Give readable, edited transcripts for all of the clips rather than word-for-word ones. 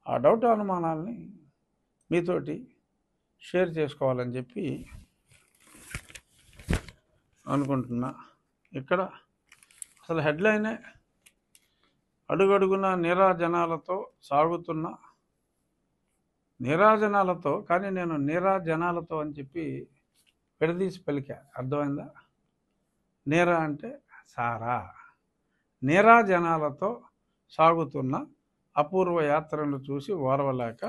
ఆ డౌట్ అనుమానాల్ని మీతోటి షేర్ చేసుకోవాలని చెప్పి అనుకుంటున్నా. ఇక్కడ అసలు హెడ్లైనే అడుగడుగున నీరాజనాలతో సాగుతున్న నీరాజనాలతో, కానీ నేను నీరాజనాలతో అని చెప్పి విడదీసి పలికా. అర్థమైందా? నీరా అంటే సారా. నీరాజనాలతో సాగుతున్న అపూర్వ యాత్రను చూసి ఓర్వలేక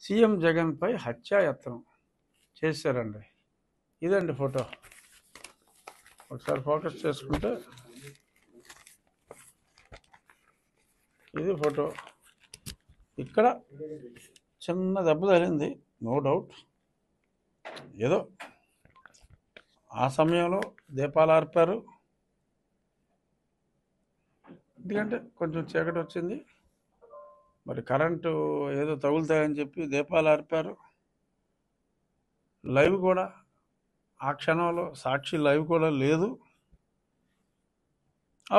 సీఎం జగన్పై హత్యాయత్నం చేశారండి. ఇదండి ఫోటో. ఒకసారి ఫోకస్ చేసుకుంటే ఇది ఫోటో. ఇక్కడ చిన్న దెబ్బ తగిలింది, నో డౌట్. ఏదో ఆ సమయంలో దీపాలు ఆర్పారు, ఎందుకంటే కొంచెం చీకటి వచ్చింది, మరి కరెంటు ఏదో తగులుతాయని చెప్పి దీపాలు ఆర్పారు. లైవ్ కూడా ఆ క్షణంలో సాక్షి లైవ్ కూడా లేదు.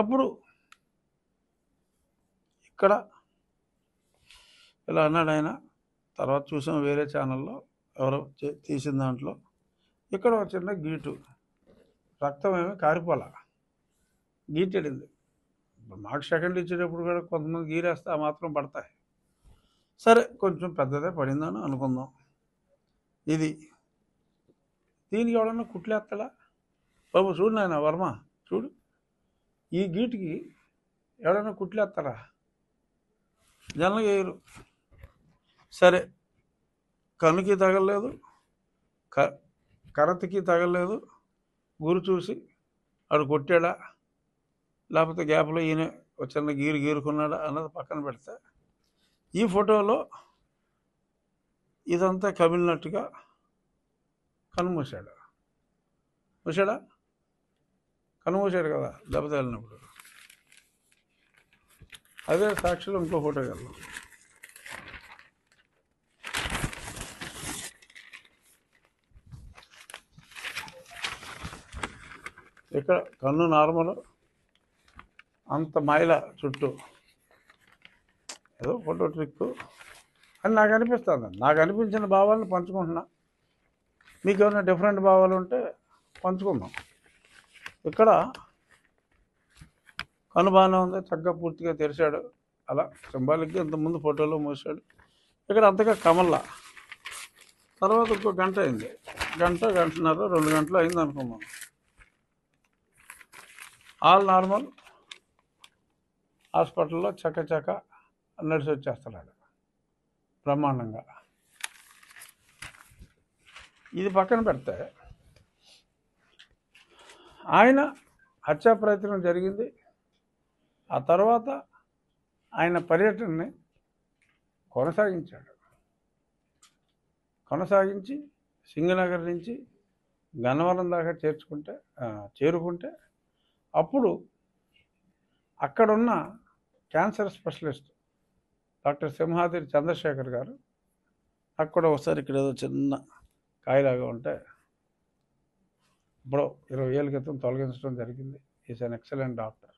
అప్పుడు ఇక్కడ ఇలా అన్నాడు ఆయన. తర్వాత చూసాం వేరే ఛానల్లో ఎవరో తీసిన దాంట్లో. ఇక్కడ ఒక చిన్న గీటు, రక్తం ఏమి కారిపోలా, గీటెడింది. మాకు సెకండ్ ఇచ్చేటప్పుడు కూడా కొంతమంది గీరేస్తే ఆ మాత్రం పడతాయి. సరే, కొంచెం పెద్దదే పడిందని అనుకుందాం. ఇది దీనికి ఎవడన్నా కుట్లేస్తాడా? బాబు చూడు నాయన వర్మ, చూడు, ఈ గీటుకి ఎవడన్నా కుట్లేస్తాడా? జనరల్గా వేయరు. సరే, కనుకి తగలలేదు, కరతికి తగలలేదు, గురి చూసి ఆడు కొట్టాడా లేకపోతే గ్యాప్లో ఈయన చిన్న గీరుకున్నాడా అన్నది పక్కన పెడితే, ఈ ఫోటోలో ఇదంతా కమిలినట్టుగా కనుమూసాడు. కనుమూసాడు కదా దెబ్బ తగిలినప్పుడు. అదే సాక్షిలో ఇంకో ఫోటో వెళ్దాం. ఇక్కడ కన్ను నార్మల్, అంత మైల చుట్టూ, ఏదో ఫోటో ట్రిక్ అని నాకు అనిపిస్తుంది. నాకు అనిపించిన భావాలను పంచుకుంటున్నా. మీకు ఏమైనా డిఫరెంట్ భావాలు ఉంటే పంచుకుందాం. ఇక్కడ కను బాగానే ఉంది, చక్కగా పూర్తిగా తెరిచాడు, అలా సింబాలిక్గా ఇంతకుముందు ఫోటోలో మూసాడు. ఇక్కడ అంతగా కమల్లా. తర్వాత ఇంకో గంట అయింది, గంటన్నర 2 గంటలు అయింది అనుకున్నాం. ఆల్ నార్మల్, హాస్పిటల్లో చక్క నడిచి వచ్చేస్తున్నాడు బ్రహ్మాండంగా. ఇది పక్కన పెడితే ఆయన హత్యా ప్రయత్నం జరిగింది. ఆ తర్వాత ఆయన పర్యటనని కొనసాగించి సింగనగర్ నుంచి గన్నవరం దాకా చేరుకుంటే అప్పుడు అక్కడున్న cancer specialist doctor Simhadri Chandrasekhar garu అక్కడ ఒకసారి ఇక్కడ ఏదో చిన్న కాయలాగా ఉంటే ఇప్పుడు 20 ఏళ్ళ క్రితం తొలగించడం జరిగింది. Is an excellent doctor.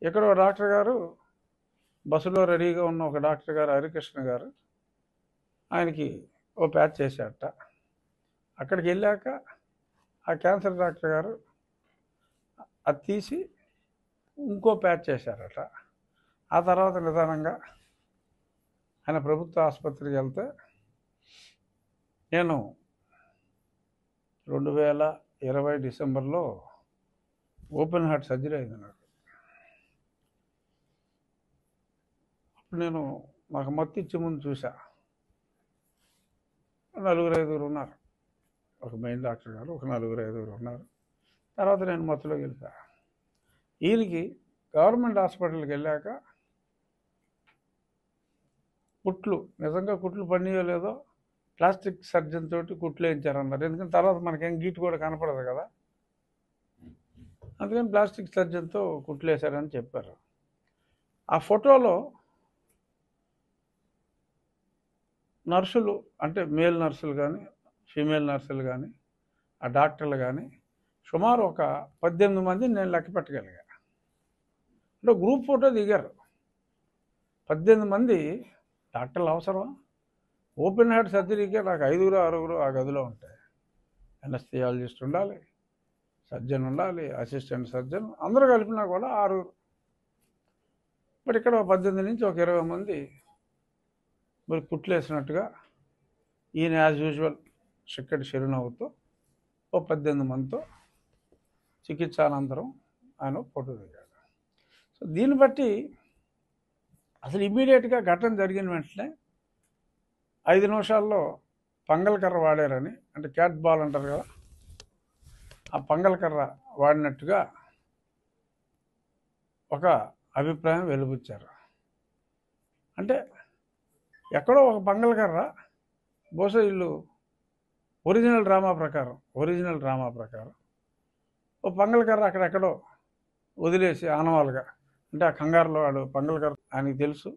ఇక్కడ ఒక డాక్టర్ గారు, బస్సులో రెడీగా ఉన్న ఒక డాక్టర్ గారు హరికృష్ణ గారు ఆయనకి ఓ ప్యాచ్ చేశారట. అక్కడికి వెళ్ళాక ఆ క్యాన్సర్ డాక్టర్ గారు అది తీసి ఇంకో ప్యాచ్ చేశారట. ఆ తర్వాత నిదానంగా ఆయన ప్రభుత్వ ఆసుపత్రికి వెళ్తే, నేను 2020 డిసెంబర్లో ఓపెన్ హార్ట్ సర్జరీ అయింది నాకు. అప్పుడు నాకు మత్తు ఇచ్చే ముందు చూసా, 4-5 ఉన్నారు. ఒక మెయిన్ డాక్టర్ గారు, ఒక 4-5 ఉన్నారు. తర్వాత నేను మత్తులోకి వెళ్ళిపా. ఈయనకి గవర్నమెంట్ హాస్పిటల్కి వెళ్ళాక నిజంగా కుట్లు పనియో లేదో ప్లాస్టిక్ సర్జన్ తోటి కుట్లు వేయించారన్నారు. ఎందుకంటే తర్వాత మనకేం గీటు కూడా కనపడదు కదా, అందుకని ప్లాస్టిక్ సర్జన్తో కుట్లు వేశారని చెప్పారు. ఆ ఫోటోలో నర్సులు, అంటే మేల్ నర్సులు కానీ ఫీమేల్ నర్సులు కానీ ఆ డాక్టర్లు కానీ సుమారు ఒక 18 మందిని నేను లెక్క పెట్టగలిగా. అంటే గ్రూప్ ఫోటో దిగారు 18 మంది. డాక్టర్లు అవసరమా? ఓపెన్ హార్ట్ సర్జరీకే నాకు 5 6 ఆ గదిలో ఉంటాయి. ఎనస్థియాలజిస్ట్ ఉండాలి, సర్జన్ ఉండాలి, అసిస్టెంట్ సర్జన్, అందరూ కలిపినా కూడా 6. మరి ఇక్కడ 18 నుంచి ఒక 20 మంది మరి కుట్లేసినట్టుగా ఈయన యాజ్ యూజువల్ చిక్కటి చిరునవ్వుతో ఓ 18 మందితో చికిత్స అనంతరం ఆయన ఫోటో దిగాడు. సో దీన్ని బట్టి అసలు ఇమ్మీడియట్గా ఘటన జరిగిన వెంటనే 5 నిమిషాల్లో పంగల్కర్ర వాడారని, అంటే క్యాట్ బాల్ అంటారు కదా, ఆ పంగల్కర్ర వాడినట్టుగా ఒక అభిప్రాయం వెలుబుచ్చారు. అంటే ఎక్కడో ఒక పంగల్కర్ర బహుశా వీళ్ళు ఒరిజినల్ డ్రామా ప్రకారం ఓ పంగల్కర్ర అక్కడెక్కడో వదిలేసి ఆనవాలుగా, అంటే ఆ కంగారులో వాడు పంగల్కర్ర ఆయనకి తెలుసు,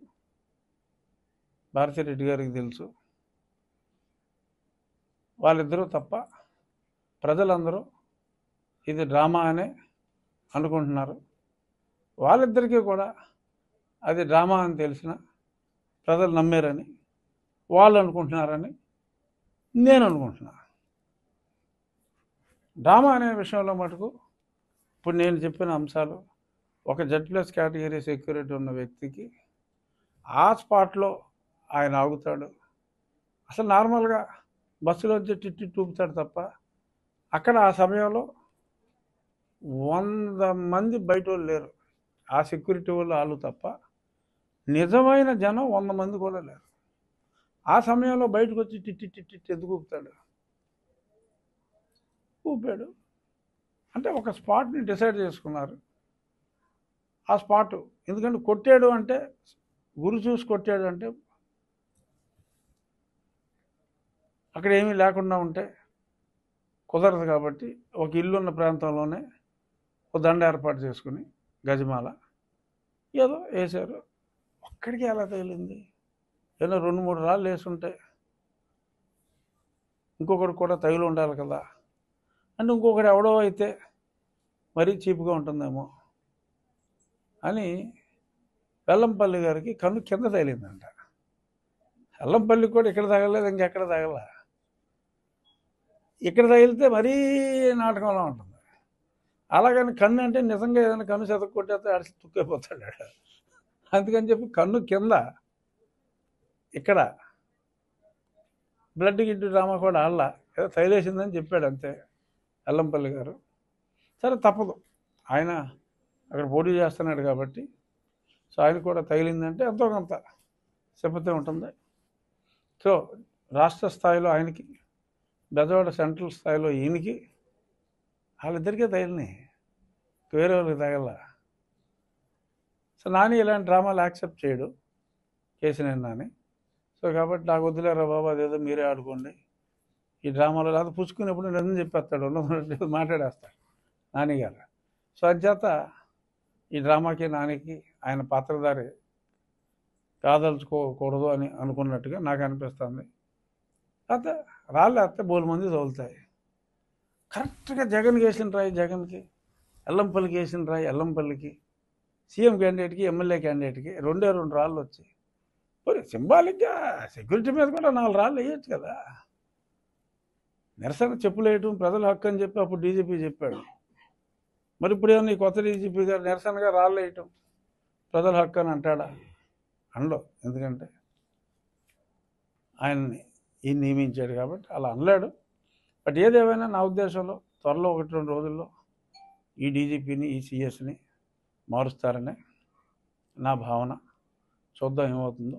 భారతిరెడ్డి గారికి తెలుసు, వాళ్ళిద్దరూ తప్ప ప్రజలందరూ ఇది డ్రామా అనే అనుకుంటున్నారు. వాళ్ళిద్దరికీ కూడా అది డ్రామా అని తెలిసిన ప్రజలు నమ్మారని వాళ్ళు అనుకుంటున్నారని నేను అనుకుంటున్నా. డ్రామా అనే విషయంలో మటుకు ఇప్పుడు నేను చెప్పిన అంశాలు, ఒక Z+ కేటగిరీ సెక్యూరిటీ ఉన్న వ్యక్తికి ఆ స్పాట్లో ఆయన ఆగుతాడు. అసలు నార్మల్గా బస్సులో వచ్చి టిట్టి చూపుతాడు తప్ప అక్కడ ఆ సమయంలో 100 మంది బయట వాళ్ళు లేరు. ఆ సెక్యూరిటీ వాళ్ళు తప్ప నిజమైన జనం 100 మంది కూడా లేరు. ఆ సమయంలో బయటకు వచ్చి టిట్టి ఎందుకు ఊపుతాడు? ఊపాడు అంటే ఒక స్పాట్ని డిసైడ్ చేసుకున్నారు. ఆ స్పాటు ఎందుకంటే కొట్టాడు అంటే, గురి చూసి కొట్టాడు అంటే అక్కడ ఏమీ లేకుండా ఉంటే కుదరదు. కాబట్టి ఒక ఇల్లున్న ప్రాంతంలోనే ఒక దండ ఏర్పాటు చేసుకుని గజమాల ఏదో వేశారు. ఒక్కడికి ఎలా తగిలింది? ఏదో 2-3 రాళ్ళు వేసుంటే ఇంకొకటి కూడా తగిలి ఉండాలి కదా. అంటే ఇంకొకటి ఎవడో అయితే మరీ చీప్గా ఉంటుందేమో అని వెల్లంపల్లి గారికి కన్ను కింద తగిలిందంట. వెల్లంపల్లికి కూడా ఇక్కడ తగలలేదు, ఇంకెక్కడ తగల. ఇక్కడ తగిలితే మరీ నాటకంలో ఉంటుంది. అలాగని కన్ను అంటే నిజంగా ఏదైనా కన్ను చెతకు కొట్టేస్తే అడిసి తుక్కైపోతాడు. అందుకని చెప్పి కన్ను కింద ఇక్కడ బ్లడ్ గిడ్డు డ్రామా కూడా ఆళ్ళ ఏదో తగిలేసిందని చెప్పాడు అంతే వెల్లంపల్లి గారు. సరే తప్పదు, ఆయన అక్కడ పోటీ చేస్తున్నాడు కాబట్టి. సో ఆయన కూడా తగిలిందంటే ఎంతో కొంత సింపతి ఉంటుంది. సో రాష్ట్ర స్థాయిలో ఆయనకి, బెజవాడ సెంట్రల్ స్థాయిలో ఈయనకి, వాళ్ళిద్దరికీ తగిలినాయి, వేరే వాళ్ళకి తగల. సో నాని ఇలాంటి డ్రామాలు యాక్సెప్ట్ చేయడు, కేసినేని నాని. సో కాబట్టి నాకు వద్దులేరా బాబు, అదేదో మీరే ఆడుకోండి ఈ డ్రామాలో, లేదా పుచ్చుకునేప్పుడు నిజం చెప్పేస్తాడు, ఉన్నది మాట్లాడేస్తాడు నానిగారు. సో అంచేత ఈ డ్రామాకి నానికి ఆయన పాత్రధారి కాదలుచుకోకూడదు అని అనుకున్నట్టుగా నాకు అనిపిస్తుంది. అయితే రాళ్ళు వేస్తే బోలు మంది తగులుతాయి. కరెక్ట్గా జగన్కి వేసిన రాయి జగన్కి, ఎల్లంపల్లికి వేసిన రాయి ఎల్లంపల్లికి, సీఎం క్యాండిడేట్కి ఎమ్మెల్యే క్యాండిడేట్కి 2 రాళ్ళు వచ్చాయి. మరి సింబాలిక్గా సెక్యూరిటీ మీద కూడా 4 రాళ్ళు వేయచ్చు కదా. నిరసన చెప్పులు వేయటం ప్రజల హక్కు అని చెప్పి అప్పుడు డీజీపీ చెప్పాడు. మరి ఇప్పుడు ఏమన్నా ఈ కొత్త డీజీపీ గారు నిరసనగా రాళ్ళు వేయటం ప్రజల హక్కు అని అంటాడా? అనలో. ఎందుకంటే ఆయన్ని ఈయన నియమించాడు కాబట్టి అలా అనలేడు. బట్ ఏదేమైనా నా ఉద్దేశంలో త్వరలో 1-2 రోజుల్లో ఈ డీజీపీని, ఈ సిఎస్ని మారుస్తారని నా భావన. చూద్దాం ఏమవుతుందో.